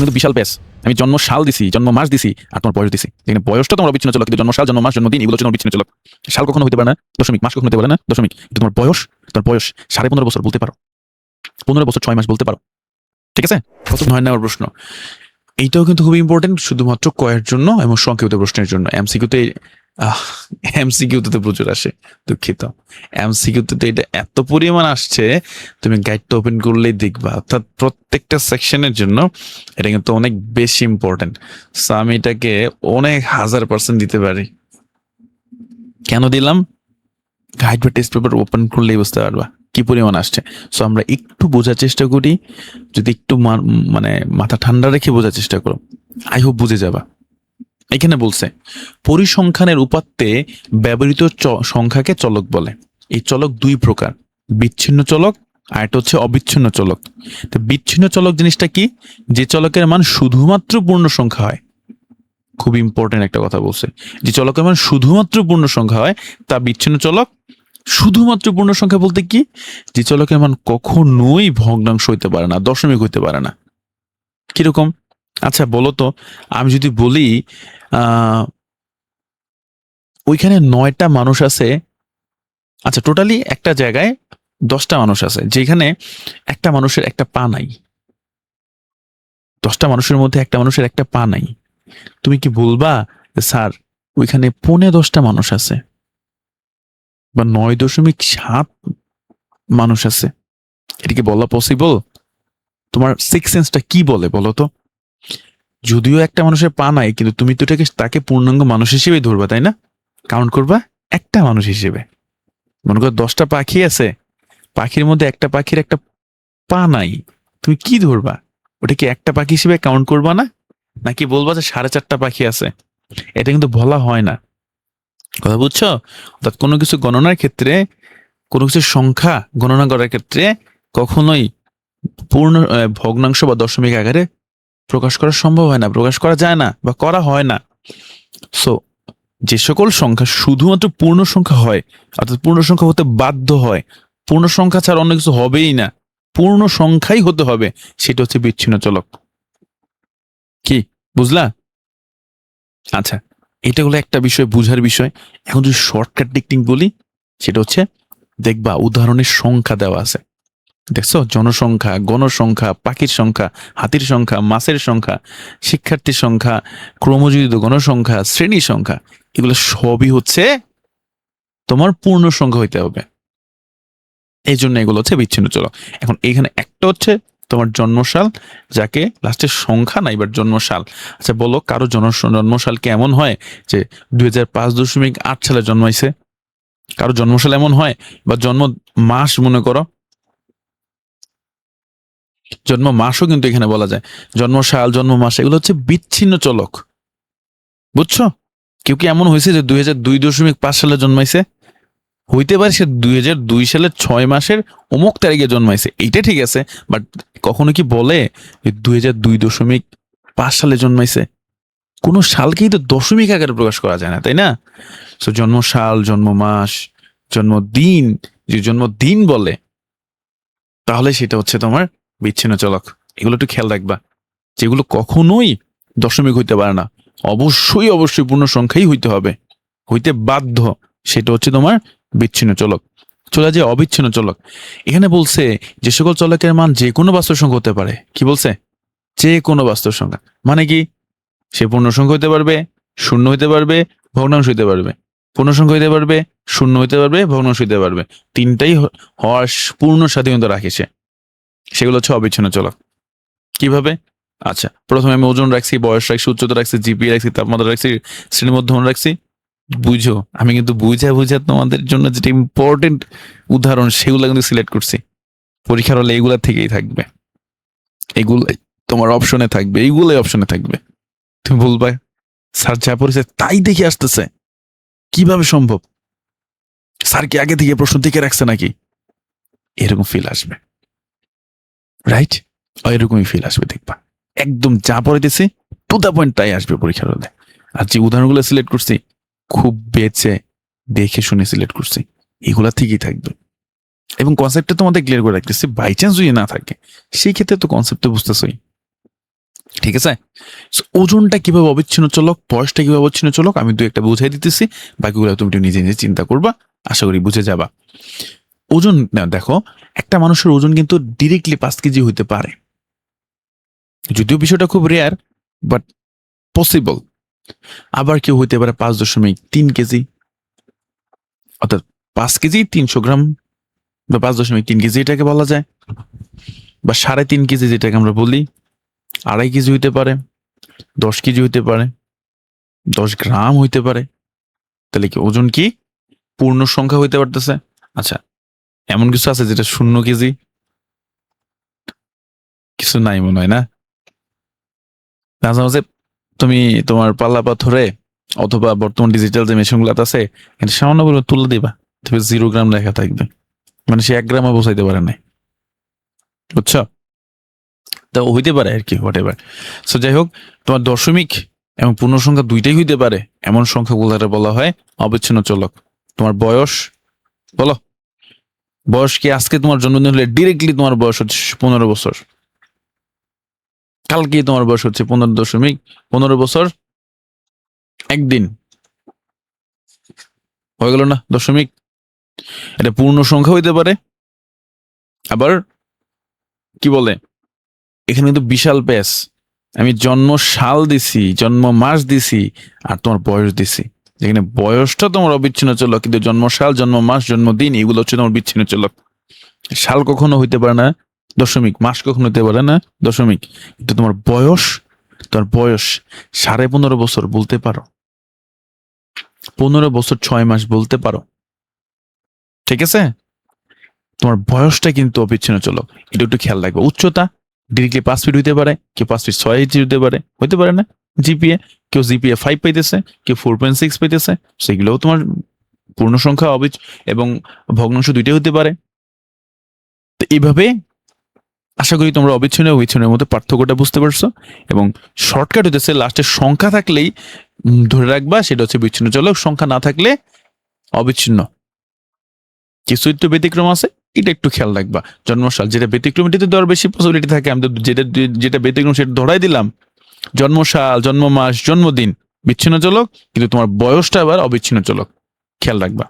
কিন্তু বিশাল পেস। আমি জন্ম সাল দিছি, জন্ম মাস দিছি, আর তোমার বয়স দিছি। এখানে বয়সটা তোমার অবিচ্ছিন্ন চলক, কিন্তু জন্ম সাল, জন্ম মাস, জন্মদিন এগুলো হচ্ছে তোমার বিচ্ছিন্ন চলক। সাল কখনো হতে পারে না দশমিক, মাস কখনো হতে পারে না দশমিক, কিন্তু তোমার বয়স 15.5 বছর বলতে পারো, 15 বছর 6 মাস বলতে পারো। ঠিক আছে? প্রথম 9 নম্বর প্রশ্ন, এইটাও কিন্তু খুবই ইম্পর্টেন্ট, শুধুমাত্র কয়ের জন্য এবং সংক্ষিপ্ত প্রশ্নের জন্য। এমসিকিউতে এমসিকিউতে তো প্রচুর আসে, দুঃখিত। এমসিকিউতে তো এটা এত পরিমাণ আসছে, তুমি গাইডটা ওপেন করলেই দেখবা। অর্থাৎ প্রত্যেকটা সেকশনের জন্য এটা কিন্তু অনেক বেশি ইম্পর্টেন্ট। সো আমি এটাকে অনেক 1000% দিতে পারি। কেন দিলাম? গাইড বা টেস্ট পেপার ওপেন করলেই বুঝতে পারবা কি পরিমাণ আসছে। সো আমরা একটু বোঝার চেষ্টা করি, যদি একটু মানে মাথা ঠান্ডা রেখে বোঝার চেষ্টা করো, আই হোপ বুঝে যাবা। এখানে বলছে পরিসংখ্যানের উপাত্তে ব্যবহৃত সংখ্যাকে চলক বলে। এই চলক দুই প্রকার, বিচ্ছিন্ন চলক আর এটা হচ্ছে অবিচ্ছিন্ন চলক। তো বিচ্ছিন্ন চলক জিনিসটা কি? যে চলকের মান শুধুমাত্র পূর্ণ সংখ্যা হয়। খুব ইম্পর্টেন্ট একটা কথা বলছে, যে চলকের মান শুধুমাত্র পূর্ণ সংখ্যা হয় তা বিচ্ছিন্ন চলক। শুধুমাত্র পূর্ণ সংখ্যা বলতে কি? যে চলকের মান কখনোই ভগ্নাংশ হইতে পারে না, দশমিক হইতে পারে না। কিরকম? আচ্ছা বলো তো, আমি যদি বলি ওইখানে 9টা মানুষ আছে, আচ্ছা টোটালি একটা জায়গায় 10টা মানুষ আছে, যেখানে একটা মানুষের একটা পা নাই। 10টা মানুষের মধ্যে একটা মানুষের একটা পা নাই। তুমি কি বলবা স্যার ওইখানে 10.5 মানুষ আছে বা 9.7 মানুষ আছে? এটা কি বলা পসিবল? তোমার সিক্স সেন্সটা কি বলে বলো তো? যদিও একটা মানুষের পা নাই, কিন্তু তুমি তো তাকে পূর্ণাঙ্গ মানুষ হিসেবেই ধরবা, তাই না? কাউন্ট করবা একটা মানুষ হিসেবে। মনে করো 10টা পাখি আছে, পাখির মধ্যে একটা পাখির একটা পা নাই, তুমি কি ধরবা? ওটা কি একটা পাখি হিসেবে কাউন্ট করবা না? নাকি বলবা যে 4.5টা পাখি আছে? এটা কিন্তু বলা হয় না, কথা বুঝছো? অর্থাৎ কোনো কিছু গণনার ক্ষেত্রে, কোনো কিছু সংখ্যা গণনা করার ক্ষেত্রে কখনোই পূর্ণ ভগ্নাংশ বা দশমিক আকারে প্রকাশ করা সম্ভব হয় না, প্রকাশ করা যায় না বা করা হয় না। সো যে সকল সংখ্যা শুধুমাত্র পূর্ণ সংখ্যা হয়, অর্থাৎ পূর্ণ সংখ্যা হতে বাধ্য হয়, পূর্ণ সংখ্যা ছাড়া অন্য কিছু হবেই না, পূর্ণ সংখ্যাই হতে হবে, সেটা হচ্ছে বিচ্ছিন্ন চলক। কি বুঝলা? আচ্ছা, এটা হলো একটা বিষয়, বুঝার বিষয়। এখন যদি শর্টকাট টেকনিক বলি, সেটা হচ্ছে দেখবা উদাহরণের সংখ্যা দেওয়া আছে, দেখছো? জনসংখ্যা, গণসংখ্যা, পাখির সংখ্যা, হাতির সংখ্যা, মাছের সংখ্যা, শিক্ষার্থীর সংখ্যা, ক্রমযোজিত গণসংখ্যা, শ্রেণী সংখ্যা, এগুলো সবই হচ্ছে তোমার পূর্ণ সংখ্যা হইতে হবে। এই জন্য এগুলো হচ্ছে বিচ্ছিন্ন চলক। এখন এখানে একটা হচ্ছে তোমার জন্মসাল, যাকে লাস্টে সংখ্যা নাই বাট জন্মসাল। আচ্ছা বলো, কারো জন্মসাল কি এমন হয় যে 2005.8 সালে জন্মাইছে? কারো জন্মসাল এমন হয়? বা জন্ম মাস মনে করো, জন্ম মাসও কিন্তু এখানে বলা যায়। জন্মসাল, জন্ম মাস এগুলো হচ্ছে বিচ্ছিন্ন চলক, বুঝছো? কেউ কি এমন হয়েছে যে 2002.5 সালে জন্মাইছে? হইতে পারে সে 2002 সালের 6 মাসের অমুক তারিখে জন্মাইছে, এইটা ঠিক আছে, বাট কখনো কি বলে 2002.5 সালে জন্মাইছে? কোনো সালকেই তো দশমিক আকারে প্রকাশ করা যায় না, তাই না? তো জন্ম সাল, জন্ম মাস, জন্মদিন, যে জন্মদিন বলে, তাহলে সেটা হচ্ছে তোমার বিচ্ছিন্ন চলক। এগুলো একটু খেয়াল রাখবা, যেগুলো কখনোই দশমিক হইতে পারে না, অবশ্যই অবশ্যই পূর্ণ সংখ্যাই হইতে হবে, হইতে বাধ্য, সেটা হচ্ছে তোমার বিচ্ছিন্ন চলক। চলে যায় অবিচ্ছিন্ন চলক। এখানে বলছে যে সকল চলকের মান যে কোনো বাস্তব সংখ্যা হতে পারে। কি বলছে? যে কোনো বাস্তব সংখ্যা। মানে কি? সে পূর্ণ সংখ্যা হইতে পারবে, শূন্য হইতে পারবে, ভগ্নাংশ হইতে পারবে। পূর্ণ সংখ্যা হইতে পারবে, শূন্য হইতে পারবে, ভগ্নাংশ হইতে পারবে। তিনটাই হওয়ার পূর্ণ স্বাধীনতা রাখে সে। সেগুলো হচ্ছে অবিচ্ছিন্ন চলক। কিভাবে? আচ্ছা, প্রথমে আমি ওজন রাখছি, বয়স রাখছি, উচ্চতা রাখছি, জিপিএ রাখছি, তাপমাত্রা রাখছি, শ্রেণী মধ্যমান রাখছি। বুঝো, আমি কিন্তু বুঝা বুঝা তোমাদের জন্য যেটা ইম্পর্টেন্ট উদাহরণ সেগুলো কিন্তু সিলেক্ট করছি। পরীক্ষার হলে এগুলা থেকেই থাকবে, এগুলো তোমার অপশনে থাকবে, এইগুলোই অপশনে থাকবে। তুমি বলবা স্যার যা পড়েছে তাই দেখে আসতেছে, কিভাবে সম্ভব? স্যার কি আগে থেকে প্রশ্ন থেকে রাখছে নাকি? এরকম ফিল আসবে, রাইট? এরকমই ফিল আসবে, দেখবা একদম যা পড়াইতেছি টু দা পয়েন্ট তাই আসবে পরীক্ষার হলে। আর যে উদাহরণগুলো সিলেক্ট করছি খুব বেছে দেখে শুনে সিলেক্ট করছি, এগুলা ঠিকই থাকবে। এবং কনসেপ্টটা তোমাদের ক্লিয়ার করে রাখতেছি, বাই চান্স যদি না থাকে সেই ক্ষেত্রে তো কনসেপ্টটা বুঝতেছই। ঠিক আছে? So, ওজনটা কিভাবে অবিচ্ছিন্ন চলক, বয়সটা কিভাবে অবিচ্ছিন্ন চলক, আমি দু একটা বুঝাই দিতেছি, বাকিগুলো তুমি একটু নিজে নিজে চিন্তা করবা, আশা করি বুঝে যাবা। ওজন না, দেখো, একটা মানুষের ওজন কিন্তু ডিরেক্টলি 5 কেজি হইতে পারে, যদিও বিষয়টা খুব রেয়ার, বাট পসিবল। আবার কেউ হইতে পারে 5.3 কেজি, অর্থাৎ 5 কেজি 300 গ্রাম, বা 5.3 কেজি এটাকে বলা যায়, বা 3.5 কেজি যেটাকে আমরা বলি, 2.5 কেজি হইতে পারে, 10 কেজি হইতে পারে, 10 গ্রাম হইতে পারে। তাহলে কি ওজন কি পূর্ণ সংখ্যা হইতে পারতেছে? আচ্ছা, এমন কিছু আছে যেটা 0 কেজি? কিছু নাই মনে হয়, না? মাঝে মাঝে তুমি তোমার পাল্লা পাথরে অথবা বর্তমান ডিজিটাল যে মেশিন গুলো আছে, এটা সামান্য করে তুলে দিবা, তবে 0 গ্রাম লেখা থাকবে, মানে সে 1 গ্রামও বোঝাইতে পারে নাই, বুঝছো? তা হইতে পারে আর কি, হোয়াট এভার। সো যাই হোক, তোমার দশমিক এবং পূর্ণ সংখ্যা দুইটাই হইতে পারে এমন সংখ্যাগুলোরে বলা হয় অবিচ্ছিন্ন চলক। তোমার বয়স, বলো, বয়স কি আজকে তোমার জন্মদিন হলে ডিরেক্টলি তোমার বয়স হচ্ছে 15 বছর, কালকে তোমার বয়স হচ্ছে 15.15 বছর, একদিন হয়ে গেল না দশমিক? এটা পূর্ণ সংখ্যা হইতে পারে, আবার কি বলে, এখানে কিন্তু বিশাল প্যাচ, আমি জন্ম সাল দিছি, জন্ম মাস দিছি, আর তোমার বয়স দিছি, যেখানে বয়সটা তোমার অবিচ্ছিন্ন চলক, কিন্তু জন্ম সাল, জন্ম মাস, জন্মদিন এগুলো হচ্ছে তোমার বিচ্ছিন্ন চলক। সাল কখনো হইতে পারে না দশমিক, মাস কখনো হইতে পারে না দশমিক, কিন্তু তোমার বয়স, তোমার বয়স 15.5 বছর বলতে পারো, 15 বছর 6 মাস বলতে পারো, ঠিক আছে? তোমার বয়সটা কিন্তু অবিচ্ছিন্ন চলক, এটা একটু খেয়াল রাখবে। উচ্চতা ডিরেক্টলি 5 ফিট হইতে পারে, কেউ 5 ফিট 6 ইঞ্চি হইতে হইতে পারে না। জিপিএ, কেউ জিপিএ 5 পাইতেছে, কেউ 4.6 পাইতেছে, সেগুলোও তোমার পূর্ণ সংখ্যা এবং ভগ্নাংশ দুইটাই হতে পারে। তো এইভাবে আশা করি তোমরা অবিচ্ছিন্ন ও বিচ্ছিন্নের মধ্যে পার্থক্যটা বুঝতে পারছো, এবং শর্টকাট হইতেছে লাস্টে সংখ্যা থাকলেই ধরে রাখবা সেটা হচ্ছে বিচ্ছিন্ন চলক, সংখ্যা না থাকলে অবিচ্ছিন্ন। কিছু একটু ব্যতিক্রম আছে, এটা একটু খেয়াল রাখবা। জন্মসাল যেটা ব্যতিক্রম, এটাতে তো আরো বেশি পসিবিলিটি থাকে, আমি তো যেটা যেটা ব্যতিক্রম সেটা ধরাই দিলাম। জন্মসাল, জন্ম মাস, জন্মদিন বিচ্ছিন্ন চলক, কিন্তু তোমার বয়সটা আবার অবিচ্ছিন্ন চলক, খেয়াল রাখবা।